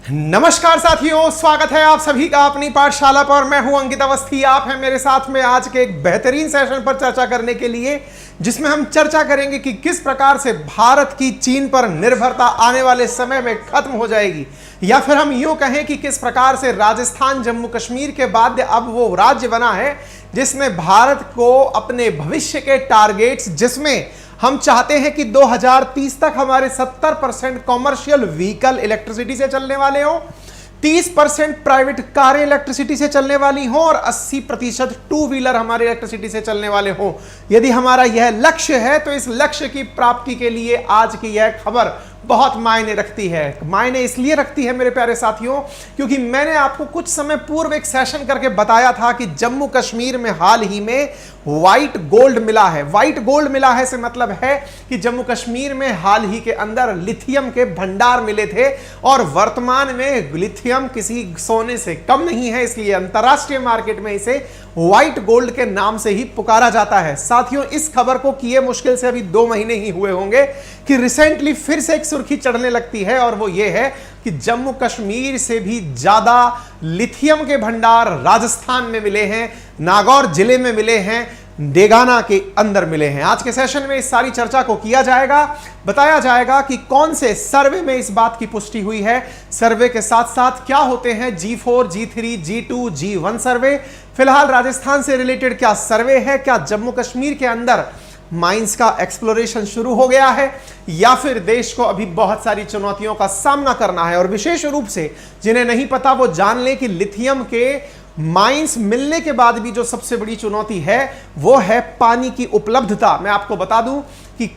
नमस्कार साथियों, स्वागत है आप सभी का अपनी पाठशाला पर। मैं हूं अंकित अवस्थी। आप हैं मेरे साथ में आज के एक बेहतरीन सेशन पर चर्चा करने के लिए, जिसमें हम चर्चा करेंगे कि किस प्रकार से भारत की चीन पर निर्भरता आने वाले समय में खत्म हो जाएगी, या फिर हम यूं कहें कि किस प्रकार से राजस्थान जम्मू कश्मीर के बाद अब वो राज्य बना है जिसने भारत को अपने भविष्य के टारगेट्स, जिसमें हम चाहते हैं कि 2030 तक हमारे 70% कॉमर्शियल व्हीकल इलेक्ट्रिसिटी से चलने वाले हों, 30% प्राइवेट कारें इलेक्ट्रिसिटी से चलने वाली हों और 80% टू व्हीलर हमारे इलेक्ट्रिसिटी से चलने वाले हों। यदि हमारा यह लक्ष्य है तो इस लक्ष्य की प्राप्ति के लिए आज की यह खबर बहुत मायने रखती है। मायने इसलिए रखती है मेरे प्यारे साथियों, क्योंकि मैंने आपको कुछ समय पूर्व एक सेशन करके बताया था कि जम्मू कश्मीर में हाल ही में व्हाइट गोल्ड मिला है। व्हाइट गोल्ड मिला है से मतलब है कि जम्मू कश्मीर में हाल ही के अंदर लिथियम के भंडार मिले थे और वर्तमान में लिथियम किसी सोने से कम नहीं है, इसलिए अंतरराष्ट्रीय मार्केट में इसे व्हाइट गोल्ड के नाम से ही पुकारा जाता है। साथियों, इस खबर को किए मुश्किल से अभी 2 महीने ही हुए होंगे कि रिसेंटली फिर से एक सुर्खी चढ़ने लगती है, और वो ये है कि जम्मू कश्मीर से भी ज्यादा लिथियम के भंडार राजस्थान में मिले हैं, नागौर जिले में मिले हैं, देगाना के अंदर मिले हैं। आज के सेशन में इस सारी चर्चा को किया जाएगा, बताया जाएगा कि कौन से सर्वे में इस बात की पुष्टि हुई है, सर्वे के साथ साथ क्या होते हैं G4, G3, G2, G1 सर्वे, फिलहाल राजस्थान से रिलेटेड क्या सर्वे है, क्या जम्मू कश्मीर के अंदर माइंस का एक्सप्लोरेशन शुरू हो गया है, या फिर देश को अभी बहुत सारी चुनौतियों का सामना करना है। और विशेष रूप से जिन्हें नहीं पता वो जान लें कि लिथियम के माइंस मिलने के बाद भी जो सबसे बड़ी चुनौती है वो है पानी की उपलब्धता। मैं आपको बता दूं कि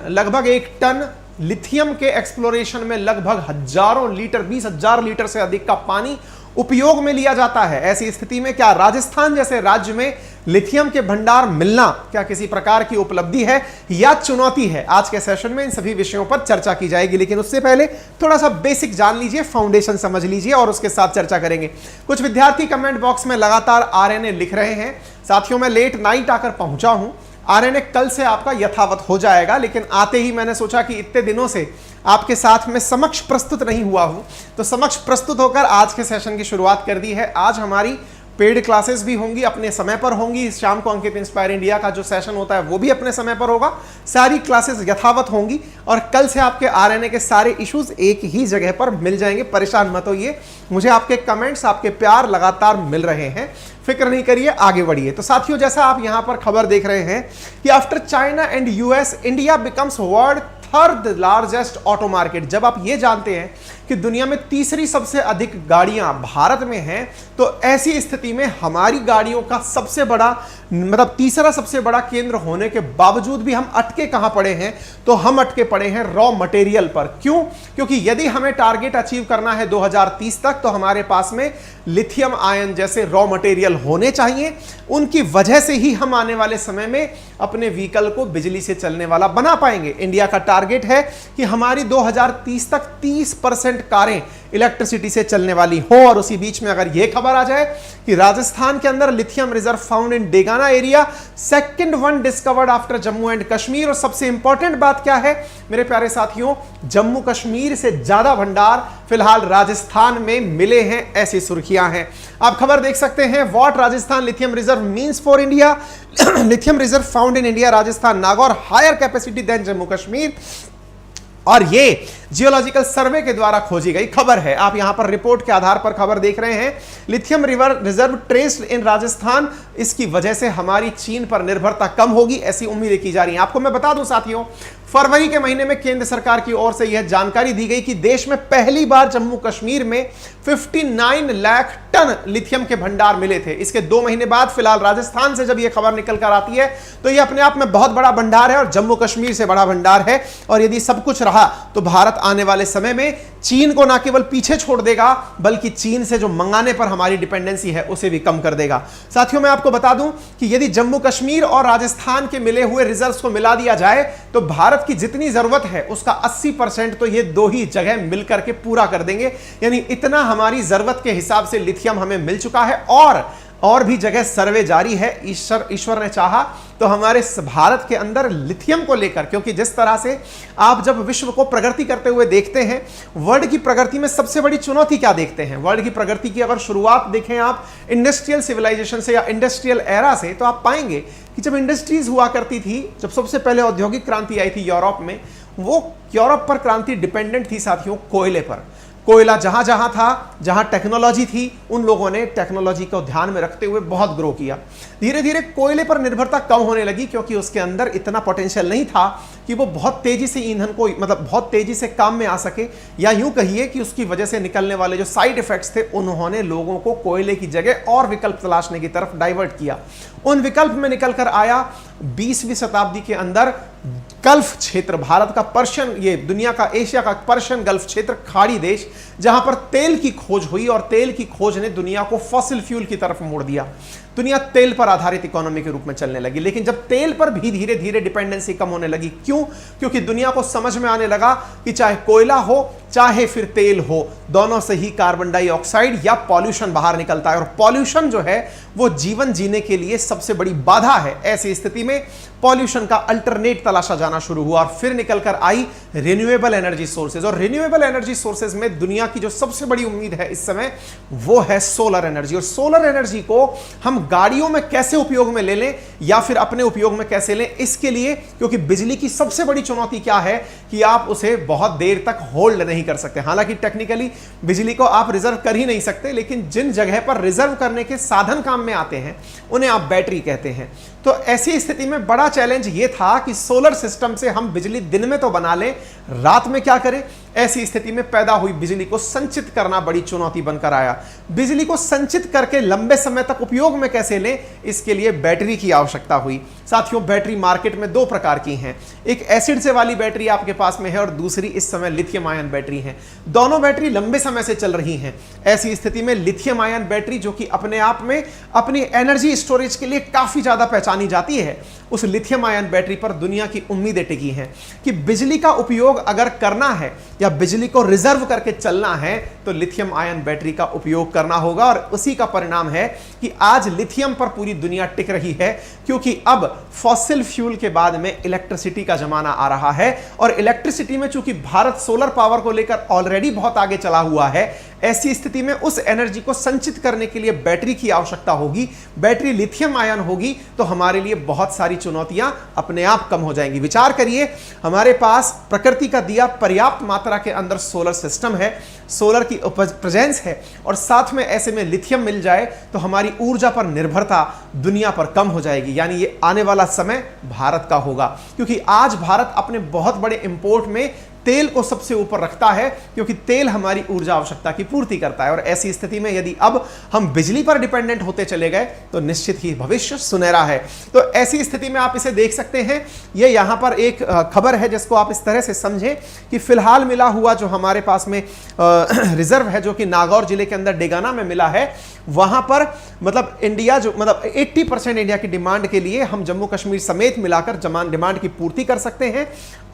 लगभग 1 टन लिथियम के एक्सप्लोरेशन में लगभग हजारों लीटर, 20,000 लीटर से अधिक का पानी उपयोग में लिया जाता है। ऐसी स्थिति में क्या राजस्थान जैसे राज्य में लिथियम के भंडार मिलना क्या किसी प्रकार की उपलब्धि है या चुनौती है? आज के सेशन में इन सभी विषयों पर चर्चा की जाएगी, लेकिन उससे पहले थोड़ा सा बेसिक जान लीजिए, फाउंडेशन समझ लीजिए और उसके साथ चर्चा करेंगे। कुछ विद्यार्थी कमेंट बॉक्स में लगातार आरएनए लिख रहे हैं। साथियों, मैं लेट नाइट आकर पहुंचा हूं, आरएनए कल से आपका यथावत हो जाएगा, लेकिन आते ही मैंने सोचा कि इतने दिनों से आपके साथ में समक्ष प्रस्तुत नहीं हुआ हूं, तो समक्ष प्रस्तुत होकर आज के सेशन की शुरुआत कर दी है। आज हमारी पेड क्लासेस भी होंगी, अपने समय पर होंगी। शाम को अंकित इंस्पायर इंडिया का जो सेशन होता है वो भी अपने समय पर होगा। सारी क्लासेस यथावत होंगी और कल से आपके आरएनए के सारे इश्यूज एक ही जगह पर मिल जाएंगे। परेशान मत होइए, मुझे आपके कमेंट्स, आपके प्यार लगातार मिल रहे हैं, फिक्र नहीं करिए, आगे बढ़िए। तो साथियों, जैसा आप यहां पर खबर देख रहे हैं कि after China and US, India becomes world 3rd largest auto market. जब आप ये जानते हैं कि दुनिया में तीसरी सबसे अधिक गाड़ियां भारत में हैं, तो ऐसी स्थिति में हमारी गाड़ियों का सबसे बड़ा, मतलब तीसरा सबसे बड़ा केंद्र होने के बावजूद भी हम अटके कहां पड़े हैं? तो हम अटके पड़े हैं रॉ मटेरियल पर। क्यों? क्योंकि यदि हमें टारगेट अचीव करना है 2030 तक, तो हमारे पास में लिथियम आयन जैसे रॉ मटेरियल होने चाहिए। उनकी वजह से ही हम आने वाले समय में अपने व्हीकल को बिजली से चलने वाला बना पाएंगे। इंडिया का टारगेट है कि हमारी 2030 तक 30% कारें इलेक्ट्रिसिटी से चलने वाली हो, और उसी बीच में अगर यह खबर आ जाए कि राजस्थान के अंदर lithium reserve found in Degana area, second one discovered after Jammu and Kashmir. और सबसे इंपॉर्टेंट बात क्या है मेरे प्यारे साथियों, जम्मू कश्मीर से ज्यादा भंडार फिलहाल राजस्थान में मिले हैं, ऐसी सुर्खियां हैं। आप खबर देख सकते हैं, what Rajasthan lithium reserve means for India. Lithium reserve found in India, Rajasthan, Nagaur, higher capacity than Jammu Kashmir. और ये जियोलॉजिकल सर्वे के द्वारा खोजी गई खबर है। आप यहां पर रिपोर्ट के आधार पर खबर देख रहे हैं। लिथियम रिजर्व ट्रेस्ड इन राजस्थान, इसकी वजह से हमारी चीन पर निर्भरता कम होगी, ऐसी उम्मीदें की जा रही हैं। आपको मैं बता दूं साथियों, फरवरी के महीने में केंद्र सरकार की ओर से यह जानकारी दी गई कि देश में पहली बार जम्मू कश्मीर में 59 लाख टन लिथियम के भंडार मिले थे। इसके 2 महीने बाद फिलहाल राजस्थान से जब यह खबर निकल कर आती है, तो यह अपने आप में बहुत बड़ा भंडार है और जम्मू कश्मीर से बड़ा भंडार है। और यदि सब कुछ रहा तो भारत आने वाले समय में चीन को ना केवल पीछे छोड़ देगा, बल्कि चीन से जो मंगाने पर हमारी डिपेंडेंसी है उसे भी कम कर देगा। साथियों, मैं आपको बता दूं कि यदि जम्मू कश्मीर और राजस्थान के मिले हुए रिजर्व्स को मिला दिया जाए, तो भारत की जितनी जरूरत है उसका 80% तो ये 2 ही जगह मिलकर के पूरा कर देंगे। यानी इतना हमारी जरूरत के हिसाब से लिथियम हमें मिल चुका है। और और भी जगह सर्वे जारी है। ईश्वर ने चाहा तो हमारे भारत के अंदर लिथियम को लेकर, क्योंकि जिस तरह से आप जब विश्व को प्रगति करते हुए देखते हैं, वर्ल्ड की प्रगति में सबसे बड़ी चुनौती क्या देखते हैं? वर्ल्ड की प्रगति की अगर शुरुआत देखें आप इंडस्ट्रियल सिविलाइजेशन से या इंडस्ट्रियल एरा से, तो आप पाएंगे कि जब इंडस्ट्रीज हुआ करती थी, जब सबसे पहले औद्योगिक क्रांति आई थी यूरोप में, वो यूरोप पर क्रांति डिपेंडेंट थी साथियों कोयले पर। कोयला जहां जहां था, जहां टेक्नोलॉजी थी, उन लोगों ने टेक्नोलॉजी को ध्यान में रखते हुए बहुत ग्रो किया। धीरे धीरे कोयले पर निर्भरता कम होने लगी, क्योंकि उसके अंदर इतना पोटेंशियल नहीं था कि वो बहुत तेजी से ईंधन को, मतलब बहुत तेजी से काम में आ सके, या यूं कहिए कि उसकी वजह से निकलने वाले जो साइड इफेक्ट्स थे, उन्होंने लोगों को कोयले की जगह और विकल्प तलाशने की तरफ डाइवर्ट किया। उन विकल्प में निकलकर आया 20वीं शताब्दी के अंदर गल्फ क्षेत्र, भारत का पर्शियन, ये दुनिया का, एशिया का पर्शियन गल्फ क्षेत्र, खाड़ी देश, जहां पर तेल की खोज हुई, और तेल की खोज ने दुनिया को फॉसिल फ्यूल की तरफ मोड़ दिया। दुनिया तेल पर आधारित इकोनॉमी के रूप में चलने लगी। लेकिन जब तेल पर भी धीरे धीरे डिपेंडेंसी कम होने लगी, क्यों? क्योंकि दुनिया को समझ में आने लगा कि चाहे कोयला हो चाहे फिर तेल हो, दोनों से ही कार्बन डाइऑक्साइड या पॉल्यूशन बाहर निकलता है, और पॉल्यूशन जो है वो जीवन जीने के लिए सबसे बड़ी बाधा है। ऐसी स्थिति में पॉल्यूशन का अल्टरनेट तलाशा जाना शुरू हुआ, और फिर निकलकर आई रिन्यूएबल एनर्जी सोर्सेज। और रिन्यूएबल एनर्जी सोर्सेज में दुनिया की जो सबसे बड़ी उम्मीद है इस समय, वो है सोलर एनर्जी। और सोलर एनर्जी को हम गाड़ियों में कैसे उपयोग में ले लें या फिर अपने उपयोग में कैसे लें, इसके लिए, क्योंकि बिजली की सबसे बड़ी चुनौती क्या है कि आप उसे बहुत देर तक होल्ड नहीं कर सकते। हालांकि टेक्निकली बिजली को आप रिजर्व कर ही नहीं सकते, लेकिन जिन जगह पर रिजर्व करने के साधन काम में आते हैं उन्हें आप बैटरी कहते हैं। तो ऐसी स्थिति में बड़ा चैलेंज यह था कि सोलर सिस्टम से हम बिजली दिन में तो बना लें, रात में क्या करें? ऐसी स्थिति में पैदा हुई बिजली को संचित करना बड़ी चुनौती बनकर आया। बिजली को संचित करके लंबे समय तक उपयोग में कैसे लें, इसके लिए बैटरी की आवश्यकता हुई। साथियों, बैटरी मार्केट में दो प्रकार की हैं, एक एसिड से वाली बैटरी आपके पास में है और दूसरी इस समय लिथियम आयन बैटरी है। दोनों बैटरी लंबे समय से चल रही हैं। ऐसी स्थिति में लिथियम आयन बैटरी, जो कि अपने आप में अपनी एनर्जी स्टोरेज के लिए काफी ज्यादा पहचानी जाती है, उस लिथियम आयन बैटरी पर दुनिया की उम्मीदें टिकी हैं कि बिजली का उपयोग अगर करना है या बिजली को रिजर्व करके चलना है तो लिथियम आयन बैटरी का उपयोग करना होगा। और उसी का परिणाम है कि आज लिथियम पर पूरी दुनिया टिक रही है, क्योंकि अब फॉसिल फ्यूल के बाद में इलेक्ट्रिसिटी का जमाना आ रहा है। और इलेक्ट्रिसिटी में चूंकि भारत सोलर पावर को लेकर ऑलरेडी बहुत आगे चला हुआ है, ऐसी स्थिति में उस एनर्जी को संचित करने के लिए बैटरी की आवश्यकता होगी। बैटरी लिथियम आयन होगी तो हमारे लिए बहुत सारी चुनौतियां अपने आप कम हो जाएंगी। विचार करिए, हमारे पास प्रकृति का दिया पर्याप्त मात्रा के अंदर सोलर सिस्टम है, सोलर की प्रेजेंस है, और साथ में ऐसे में लिथियम मिल जाए तो हमारी ऊर्जा पर निर्भरता दुनिया पर कम हो जाएगी। यानी ये आने वाला समय भारत का होगा, क्योंकि आज भारत अपने बहुत बड़े इंपोर्ट में तेल को सबसे ऊपर रखता है, क्योंकि तेल हमारी ऊर्जा आवश्यकता की पूर्ति करता है। और ऐसी स्थिति में यदि अब हम बिजली पर डिपेंडेंट होते चले गए तो निश्चित ही भविष्य सुनहरा है। तो ऐसी स्थिति में आप इसे देख सकते हैं। ये यहां पर एक खबर है जिसको आप इस तरह से समझें कि फिलहाल मिला हुआ जो हमारे पास में रिजर्व है, जो कि नागौर जिले के अंदर डेगाना में मिला है, वहां पर मतलब इंडिया जो 80% इंडिया की डिमांड के लिए हम जम्मू कश्मीर समेत मिलाकर डिमांड की पूर्ति कर सकते हैं।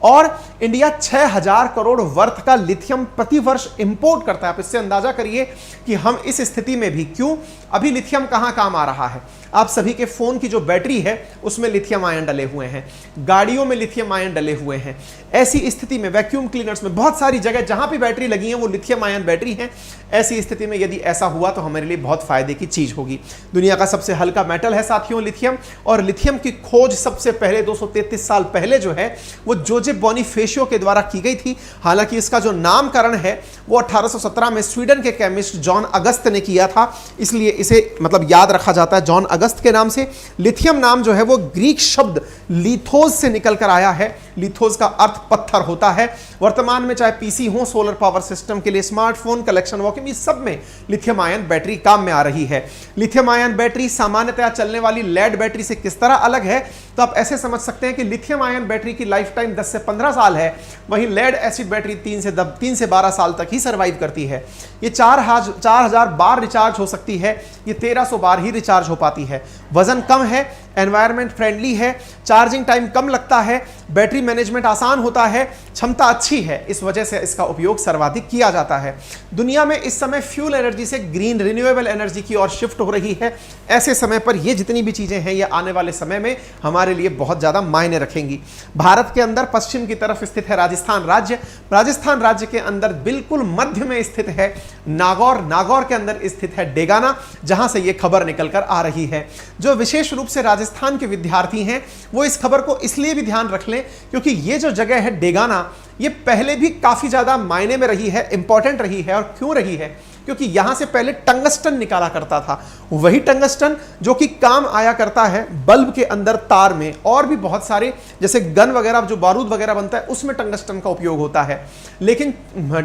और इंडिया 6000 करोड़ वर्थ का लिथियम प्रति वर्ष इंपोर्ट करता है। आप इससे अंदाजा करिए कि हम इस स्थिति में भी, क्यों, अभी लिथियम कहां काम आ रहा है? आप सभी के फोन की जो बैटरी है उसमें लिथियम आयन डले हुए हैं, गाड़ियों में लिथियम आयन डले हुए हैं। ऐसी स्थिति में वैक्यूम क्लीनर्स में, बहुत सारी जगह जहां भी बैटरी लगी है वो लिथियम आयन बैटरी है। ऐसी स्थिति में यदि ऐसा हुआ तो हमारे लिए बहुत फायदे की चीज होगी। दुनिया का सबसे हल्का मेटल है साथियों लिथियम, और लिथियम की खोज सबसे पहले 233 साल पहले जो है वो जोसेफ बोनीफेशियो के द्वारा की गई थी। हालांकि इसका जो नामकरण है वो 1817 में स्वीडन के केमिस्ट जॉन अगस्त ने किया था, इसलिए इसे मतलब याद रखा जाता है जॉन अगस्त के नाम से। लिथियम नाम जो है वो ग्रीक शब्द लिथोस से निकल कर आया है। लिथोस का अर्थ पत्थर होता है। वर्तमान में चाहे पीसी हो, सोलर पावर सिस्टम के लिए, स्मार्टफोन, कलेक्शन वॉकिंग, इस सब में लिथियम आयन बैटरी काम में आ रही है। लिथियम आयन बैटरी सामान्यतया चलने वाली लेड बैटरी से किस तरह अलग है, तो आप ऐसे समझ सकते हैं कि लिथियम आयन बैटरी की लाइफ टाइम 10 से 15 साल है, वहीं लेड एसिड बैटरी 3 से 12 साल तक ही सर्वाइव करती है। ये 4000 बार रिचार्ज हो सकती है, ये 1300 बार ही रिचार्ज हो पाती है। वजन कम है, एनवायरनमेंट फ्रेंडली है, चार्जिंग टाइम कम लगता है, बैटरी मैनेजमेंट आसान होता है, क्षमता अच्छी है, इस वजह से इसका उपयोग सर्वाधिक किया जाता है। दुनिया में इस समय फ्यूल एनर्जी से ग्रीन रिन्यूएबल एनर्जी की ओर शिफ्ट हो रही है। ऐसे समय पर ये जितनी भी चीजें हैं ये आने वाले समय में हमारे लिए बहुत ज्यादा मायने रखेंगी। भारत के अंदर पश्चिम की तरफ स्थित है राजस्थान राज्य। राजस्थान राज्य के अंदर बिल्कुल मध्य में स्थित है नागौर। नागौर के अंदर स्थित है डेगाना, जहां से यह खबर निकल कर आ रही है। जो विशेष रूप से राजस्थान के विद्यार्थी हैं वो इस खबर को इसलिए भी ध्यान रख लें क्योंकि ये जो जगह है डेगाना, ये पहले भी काफी ज्यादा मायने में रही है, इंपॉर्टेंट रही है। और क्यों रही है? क्योंकि यहां से पहले टंगस्टन निकाला करता था, वही टंगस्टन जो कि काम आया करता है बल्ब के अंदर, तार में, और भी बहुत सारे जैसे गन वगैरह, जो बारूद वगैरह बनता है उसमें टंगस्टन का उपयोग होता है। लेकिन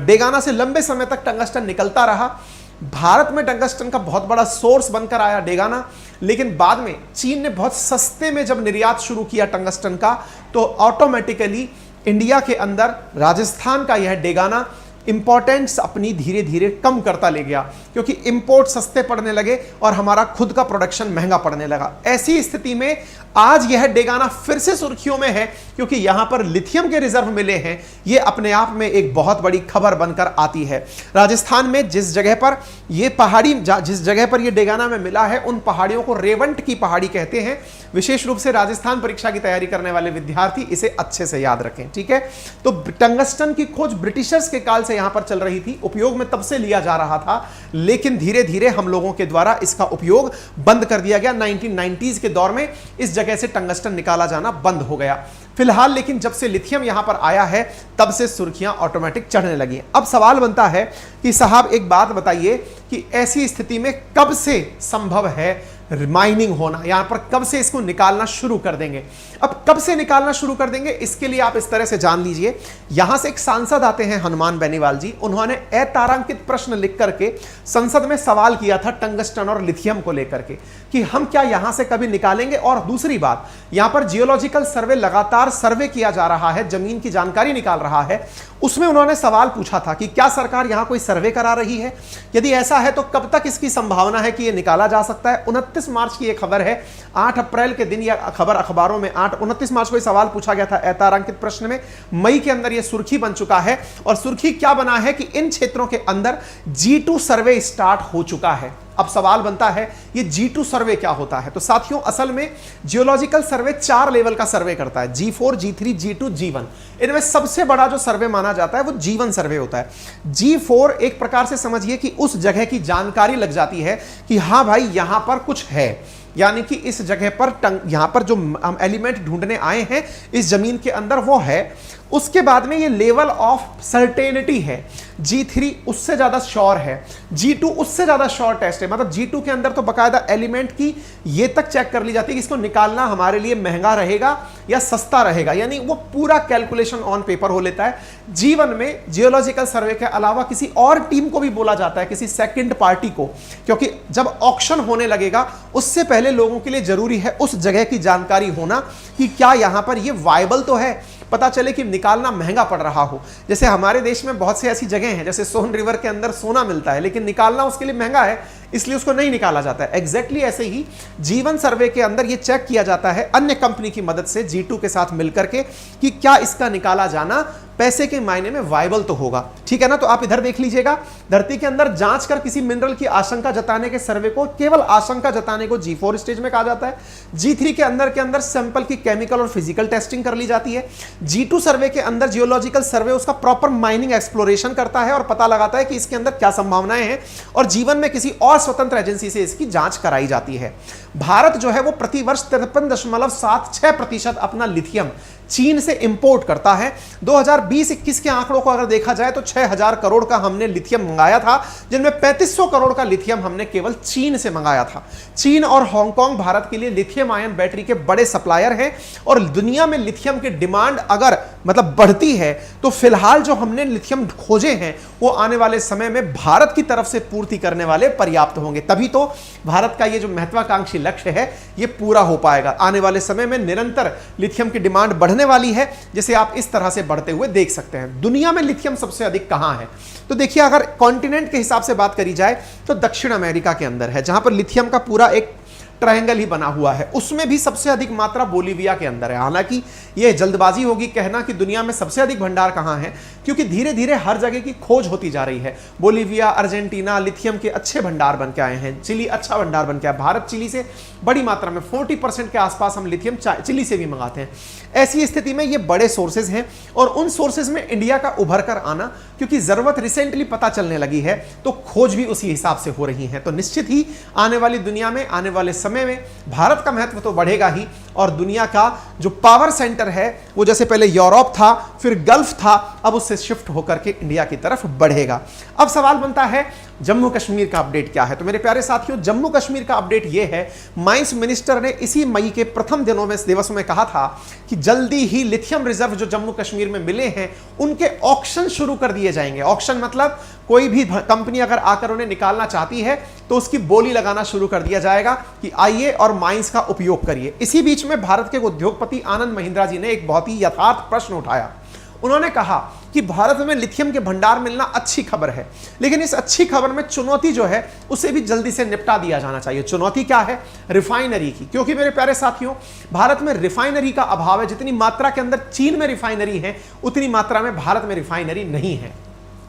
डेगाना से लंबे समय तक टंगस्टन निकलता रहा। भारत में टंगस्टन का बहुत बड़ा सोर्स बनकर आया डेगाना, लेकिन बाद में चीन ने बहुत सस्ते में जब निर्यात शुरू किया टंगस्टन का, तो ऑटोमेटिकली इंडिया के अंदर राजस्थान का यह डेगाना इंपॉर्टेंस अपनी धीरे धीरे कम करता ले गया, क्योंकि इंपोर्ट सस्ते पड़ने लगे और हमारा खुद का प्रोडक्शन महंगा पड़ने लगा। ऐसी स्थिति में आज यह डेगाना फिर से सुर्खियों में है क्योंकि यहां पर लिथियम के रिजर्व मिले हैं। यह अपने आप में एक बहुत बड़ी खबर बनकर आती है। राजस्थान में जिस जगह पर यह पहाड़ी, जिस जगह पर यह डेगाना में मिला है, उन पहाड़ियों को रेवंट की पहाड़ी कहते हैं। विशेष रूप से राजस्थान परीक्षा की तैयारी करने वाले विद्यार्थी इसे अच्छे से याद रखें, ठीक है। तो टंगस्टन की खोज ब्रिटिशर्स के काल से यहां पर चल रही थी, उपयोग में तब से लिया जा रहा था, लेकिन धीरे धीरे हम लोगों के द्वारा इसका उपयोग बंद कर दिया गया। 1990s के दौर में इस जगह से टंगस्टन निकाला जाना बंद हो गया। फिलहाल लेकिन जब से लिथियम यहां पर आया है तब से सुर्खियां ऑटोमेटिक चढ़ने लगी। अब सवाल बनता है कि साहब एक बात बताइए कि ऐसी स्थिति में कब से संभव है माइनिंग होना, यहां पर कब से इसको निकालना शुरू कर देंगे? अब कब से निकालना शुरू कर देंगे इसके लिए आप इस तरह से जान लीजिए। यहां से एक सांसद आते हैं हनुमान बेनीवाल जी, उन्होंने अतारांकित प्रश्न लिख करके संसद में सवाल किया था टंगस्टन और लिथियम को लेकर के कि हम क्या यहां से कभी निकालेंगे। और दूसरी बात, यहां पर जियोलॉजिकल सर्वे लगातार सर्वे किया जा रहा है, जमीन की जानकारी निकाल रहा है। उसमें उन्होंने सवाल पूछा था कि क्या सरकार यहां कोई सर्वे करा रही है, यदि ऐसा है तो कब तक इसकी संभावना है कि यह निकाला जा सकता है। 29 मार्च की यह खबर है, 8 अप्रैल के दिन यह खबर अखबारों में 29 मार्च को सवाल पूछा गया था अतारांकित प्रश्न में। मई के अंदर यह सुर्खी बन चुका है और सुर्खी क्या बना है कि इन क्षेत्रों के अंदर G2 सर्वे स्टार्ट हो चुका है। अब सवाल बनता है ये G2 सर्वे क्या होता है? तो साथियों असल में जियोलॉजिकल सर्वे 4 लेवल का सर्वे करता है, G4, G3, G2, G1। इनमें सबसे बड़ा जो सर्वे माना जाता है वो G1 सर्वे होता है। G4 एक प्रकार से समझिए कि उस जगह की जानकारी लग जाती है कि हाँ भाई यहां पर कुछ है, यानी कि इस जगह पर यहां पर जो हम एलिमेंट ढूंढने आए हैं इस जमीन के अंदर वो है। उसके बाद में ये लेवल ऑफ सर्टेनिटी है। G3 उससे ज्यादा श्योर है, G2 उससे ज्यादा श्योर टेस्ट है। मतलब G2 के अंदर तो बकायदा एलिमेंट की ये तक चेक कर ली जाती है कि इसको निकालना हमारे लिए महंगा रहेगा या सस्ता रहेगा, यानी वो पूरा कैलकुलेशन ऑन पेपर हो लेता है। G1 में जियोलॉजिकल सर्वे के अलावा किसी और टीम को भी बोला जाता है, किसी सेकंड पार्टी को, क्योंकि जब ऑक्शन होने लगेगा उससे पहले लोगों के लिए जरूरी है उस जगह की जानकारी होना कि क्या यहां पर ये वायबल तो है, पता चले कि निकालना महंगा पड़ रहा हो। जैसे हमारे देश में बहुत सी ऐसी जगह हैं, जैसे सोन रिवर के अंदर सोना मिलता है लेकिन निकालना उसके लिए महंगा है, इसलिए उसको नहीं निकाला जाता है। एग्जैक्टली ऐसे ही G1 सर्वे के अंदर यह चेक किया जाता है अन्य कंपनी की मदद से G2 के साथ मिलकर के कि क्या इसका निकाला जाना पैसे के मायने में वायबल तो होगा, ठीक है ना। तो आप इधर देख लीजिएगा, धरती के अंदर जांच कर किसी मिनरल की आशंका जताने के सर्वे को, केवल आशंका जताने को G4 स्टेज में कहा जाता है। G3 के अंदर सैंपल की केमिकल और फिजिकल टेस्टिंग कर ली जाती है। G2 सर्वे के अंदर जियोलॉजिकल सर्वे उसका प्रॉपर माइनिंग एक्सप्लोरेशन करता है और पता लगाता है कि इसके अंदर क्या संभावनाएं हैं, और G1 में किसी और स्वतंत्र एजेंसी से इसकी जांच कराई जाती है। भारत जो है वो प्रतिवर्ष 53.76% अपना लिथियम चीन से इंपोर्ट करता है। 2020-21 के आंकड़ों को अगर देखा जाए तो 6000 करोड़ का हमने लिथियम मंगाया था, जिनमें 3500 करोड़ का लिथियम हमने केवल चीन से मंगाया था। चीन और हांगकांग भारत के लिए लिथियम आयन बैटरी के बड़े सप्लायर हैं, और दुनिया में लिथियम की डिमांड अगर मतलब बढ़ती है तो फिलहाल जो हमने लिथियम खोजे हैं वो आने वाले समय में भारत की तरफ से पूर्ति करने वाले पर्याप्त होंगे, तभी तो भारत का ये जो महत्वाकांक्षी लक्ष्य है ये पूरा हो पाएगा। आने वाले समय में निरंतर लिथियम की डिमांड बढ़ने वाली है, जिसे आप इस तरह से बढ़ते हुए देख सकते हैं। दुनिया में लिथियम सबसे अधिक कहां है? तो देखिए, अगर कॉन्टिनेंट के हिसाब से बात करी जाए तो दक्षिण अमेरिका के अंदर है, जहां पर लिथियम का पूरा एक ट्रायंगल ही बना हुआ है, उसमें भी सबसे अधिक मात्रा बोलीविया के अंदर है। हालांकि यह जल्दबाजी होगी कहना कि दुनिया में सबसे अधिक भंडार कहां है, क्योंकि धीरे धीरे हर जगह की खोज होती जा रही है। बोलीविया, अर्जेंटीना लिथियम के अच्छे भंडार बन के आए हैं, चिली अच्छा भंडार बन के आया, भारत चिली से बड़ी मात्रा में 40% के आसपास हम लिथियम चिली से भी मंगाते हैं। ऐसी स्थिति में ये बड़े सोर्सेज हैं और उन सोर्सेज में इंडिया का उभर कर आना, क्योंकि जरूरत रिसेंटली पता चलने लगी है तो खोज भी उसी हिसाब से हो रही है। तो निश्चित ही आने वाली दुनिया में, आने वाले समय में भारत का महत्व तो बढ़ेगा ही, और दुनिया का जो पावर सेंटर है वो जैसे पहले यूरोप था, फिर गल्फ था, अब उससे शिफ्ट होकर के इंडिया की तरफ बढ़ेगा। अब सवाल बनता है जम्मू कश्मीर का अपडेट क्या है। तो मेरे प्यारे साथियों, जम्मू कश्मीर का अपडेट यह है, माइंस मिनिस्टर ने इसी मई के प्रथम दिवसों में कहा था कि जल्दी ही लिथियम रिजर्व जो जम्मू कश्मीर में मिले हैं उनके ऑक्शन शुरू कर दिए जाएंगे। ऑक्शन मतलब कोई भी कंपनी अगर आकर उन्हें निकालना चाहती है तो उसकी बोली लगाना शुरू कर दिया जाएगा कि आइए और माइंस का उपयोग करिए। इसी बीच में भारत के उद्योगपति आनंद महिंद्रा जी ने एक बहुत ही यथार्थ प्रश्न उठाया। उन्होंने कहा कि भारत में लिथियम के भंडार मिलना अच्छी खबर है, लेकिन इस अच्छी खबर में चुनौती जो है उसे भी जल्दी से निपटा दिया जाना चाहिए। चुनौती क्या है? रिफाइनरी की। क्योंकि मेरे प्यारे साथियों, भारत में रिफाइनरी का अभाव है। जितनी मात्रा के अंदर चीन में रिफाइनरी है उतनी मात्रा में भारत में रिफाइनरी नहीं है।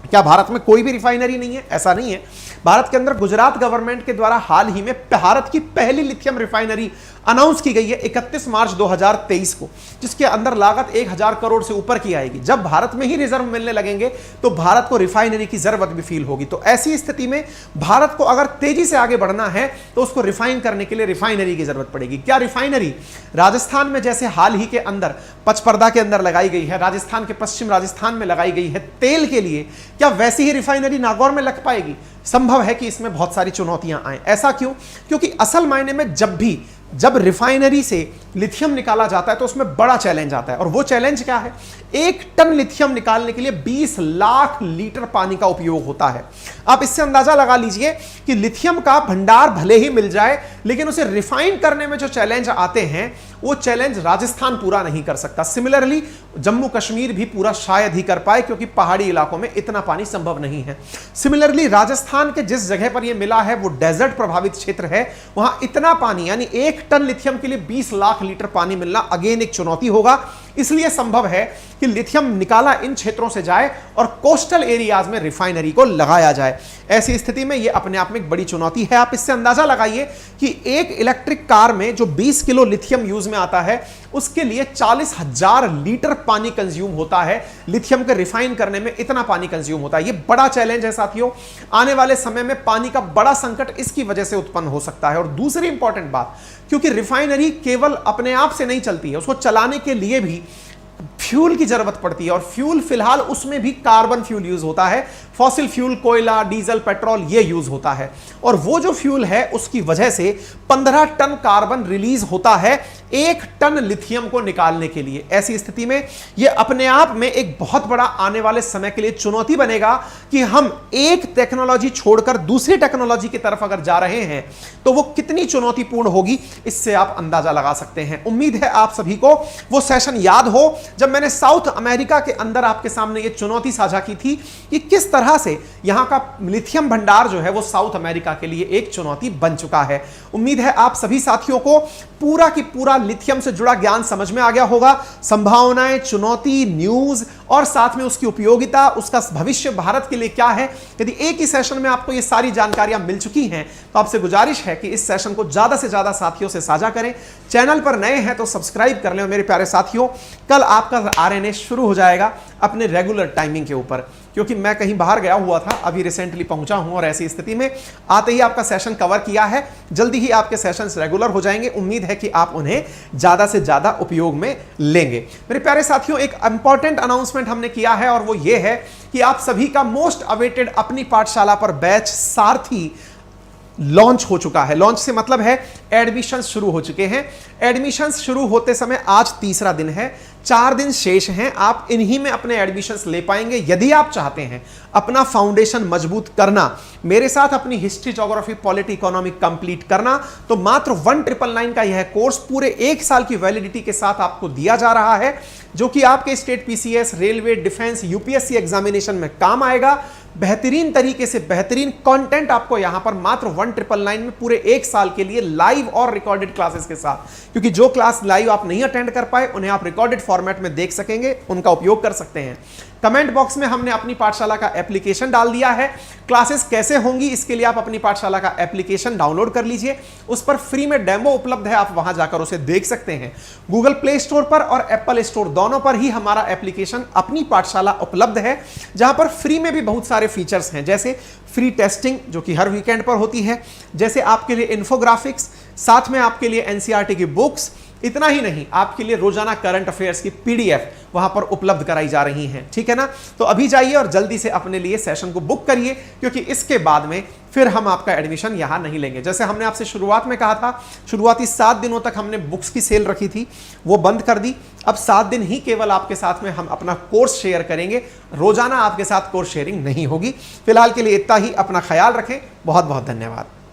क्या भारत में कोई भी रिफाइनरी नहीं है? ऐसा नहीं है। भारत के अंदर गुजरात गवर्नमेंट के द्वारा हाल ही में भारत की पहली लिथियम रिफाइनरी अनाउंस की गई है 31 मार्च 2023 को, जिसके अंदर लागत 1000 करोड़ से ऊपर की आएगी। जब भारत में ही रिजर्व मिलने लगेंगे तो भारत को रिफाइनरी की जरूरत भी फील होगी। तो ऐसी स्थिति में भारत को अगर तेजी से आगे बढ़ना है तो उसको रिफाइन करने के लिए रिफाइनरी की जरूरत पड़ेगी। क्या रिफाइनरी राजस्थान में जैसे हाल ही के अंदर पचपर्दा के अंदर लगाई गई है, राजस्थान के पश्चिम राजस्थान में लगाई गई है तेल के लिए, क्या वैसी ही रिफाइनरी नागौर में लग पाएगी? संभव है कि इसमें बहुत सारी चुनौतियां आए। ऐसा क्यों? क्योंकि असल मायने में जब रिफाइनरी से लिथियम निकाला जाता है तो उसमें बड़ा चैलेंज आता है। और वो चैलेंज क्या है? 1 टन लिथियम निकालने के लिए 20 लाख लीटर पानी का उपयोग होता है। आप इससे अंदाजा लगा लीजिए कि लिथियम का भंडार भले ही मिल जाए, लेकिन उसे रिफाइन करने में जो चैलेंज आते हैं वो चैलेंज राजस्थान पूरा नहीं कर सकता। सिमिलरली जम्मू कश्मीर भी पूरा शायद ही कर पाए, क्योंकि पहाड़ी इलाकों में इतना पानी संभव नहीं है। सिमिलरली राजस्थान के जिस जगह पर यह मिला है वो डेजर्ट प्रभावित क्षेत्र है, वहां इतना पानी यानी 1 टन लिथियम के लिए 20 लाख लीटर पानी मिलना अगेन एक चुनौती होगा। इसलिए संभव है कि लिथियम निकाला इन क्षेत्रों से जाए और कोस्टल एरियाज में रिफाइनरी को लगाया जाए। ऐसी स्थिति में यह अपने आप में एक बड़ी चुनौती है। आप इससे अंदाजा लगाइए कि एक इलेक्ट्रिक कार में जो 20 किलो लिथियम यूज में आता है उसके लिए 40,000 लीटर पानी कंज्यूम होता है। लिथियम के रिफाइन करने में इतना पानी कंज्यूम होता है। यह बड़ा चैलेंज है साथियों। आने वाले समय में पानी का बड़ा संकट इसकी वजह से उत्पन्न हो सकता है। और दूसरी इंपॉर्टेंट बात, क्योंकि रिफाइनरी केवल अपने आप से नहीं चलती है, उसको चलाने के लिए भी फ्यूल की जरूरत पड़ती है। और फ्यूल फिलहाल उसमें भी कार्बन फ्यूल यूज होता है। फॉसिल फ्यूल, कोयला, डीजल, पेट्रोल ये यूज होता है। और वो जो फ्यूल है उसकी वजह से 15 टन कार्बन रिलीज होता है 1 टन लिथियम को निकालने के लिए। ऐसी स्थिति में यह अपने आप में एक बहुत बड़ा आने वाले समय के लिए चुनौती बनेगा कि हम एक टेक्नोलॉजी छोड़कर दूसरी टेक्नोलॉजी की तरफ अगर जा रहे हैं तो वो कितनी चुनौतीपूर्ण होगी, इससे आप अंदाजा लगा सकते हैं। उम्मीद है आप सभी को वो सेशन याद हो जब मैंने साउथ अमेरिका के अंदर आपके सामने ये चुनौती साझा की थी कि किस तरह से यहां का लिथियम भंडार जो है वो साउथ अमेरिका के लिए एक चुनौती बन चुका है। उम्मीद है आप सभी साथियों को पूरा की पूरा लिथियम से जुड़ा ज्ञान समझ में आ गया होगा। संभावनाएं, चुनौती, न्यूज और साथ में उसकी उपयोगिता, उसका भविष्य भारत के लिए क्या है। यदि एक ही सेशन में आपको ये सारी जानकारियां मिल चुकी हैं तो आपसे गुजारिश है कि इस सेशन को ज्यादा से ज्यादा साथियों से साझा करें। चैनल पर नए हैं तो सब्सक्राइब कर लें। मेरे प्यारे साथियों, कल आपका आरएनए शुरू हो जाएगा अपने रेगुलर टाइमिंग के ऊपर, क्योंकि मैं कहीं बाहर गया हुआ था, अभी रिसेंटली पहुंचा हूं और ऐसी स्थिति में आते ही आपका सेशन कवर किया है। जल्दी ही आपके सेशंस रेगुलर हो जाएंगे। उम्मीद है कि आप उन्हें ज्यादा से ज्यादा उपयोग में लेंगे। मेरे प्यारे साथियों, एक इंपॉर्टेंट अनाउंसमेंट हमने किया है और वो ये है कि आप सभी का मोस्ट अवेटेड अपनी पाठशाला पर बैच सारथी लॉन्च हो चुका है। लॉन्च से मतलब है एडमिशंस शुरू हो चुके हैं। एडमिशंस शुरू होते समय आज तीसरा दिन है, 4 दिन शेष हैं। आप इन्हीं में अपने एडमिशंस ले पाएंगे। यदि आप चाहते हैं अपना फाउंडेशन मजबूत करना, मेरे साथ अपनी history, geography, polity, economic complete करना, तो मात्र 1999 का यह कोर्स पूरे 1 साल की वैलिडिटी के साथ आपको दिया जा रहा है, जो कि आपके state PCS, railway, defence, UPSC examination में काम आएगा। बेहतरीन तरीके से बेहतरीन कंटेंट आपको यहां पर मात्र 1999 में पूरे 1 साल के लिए लाइव और रिकॉर्डेड क्लासेस के साथ, क्योंकि जो क्लास लाइव आप नहीं अटेंड कर पाए उन्हें आप रिकॉर्डेड फॉर्मेट में देख सकेंगे, उनका उपयोग कर सकते हैं। कमेंट बॉक्स में हमने अपनी पाठशाला का एप्लीकेशन डाल दिया है। क्लासेस कैसे होंगी इसके लिए आप अपनी पाठशाला का एप्लीकेशन डाउनलोड कर लीजिए, उस पर फ्री में डेमो उपलब्ध है, आप वहां जाकर उसे देख सकते हैं। गूगल प्ले स्टोर पर और एप्पल स्टोर दोनों पर ही हमारा एप्लीकेशन अपनी पाठशाला उपलब्ध है, जहां पर फ्री में भी बहुत सारे फीचर्स हैं, जैसे फ्री टेस्टिंग जो कि हर वीकेंड पर होती है, जैसे आपके लिए इन्फोग्राफिक्स, साथ में आपके लिए एनसीईआरटी की बुक्स। इतना ही नहीं, आपके लिए रोजाना करंट अफेयर्स की पीडीएफ वहां पर उपलब्ध कराई जा रही हैं, ठीक है ना। तो अभी जाइए और जल्दी से अपने लिए सेशन को बुक करिए, क्योंकि इसके बाद में फिर हम आपका एडमिशन यहां नहीं लेंगे। जैसे हमने आपसे शुरुआत में कहा था, शुरुआती 7 दिनों तक हमने बुक्स की सेल रखी थी, वो बंद कर दी। अब 7 दिन ही केवल आपके साथ में हम अपना कोर्स शेयर करेंगे, रोजाना आपके साथ कोर्स शेयरिंग नहीं होगी। फिलहाल के लिए इतना ही, अपना ख्याल रखें। बहुत बहुत धन्यवाद।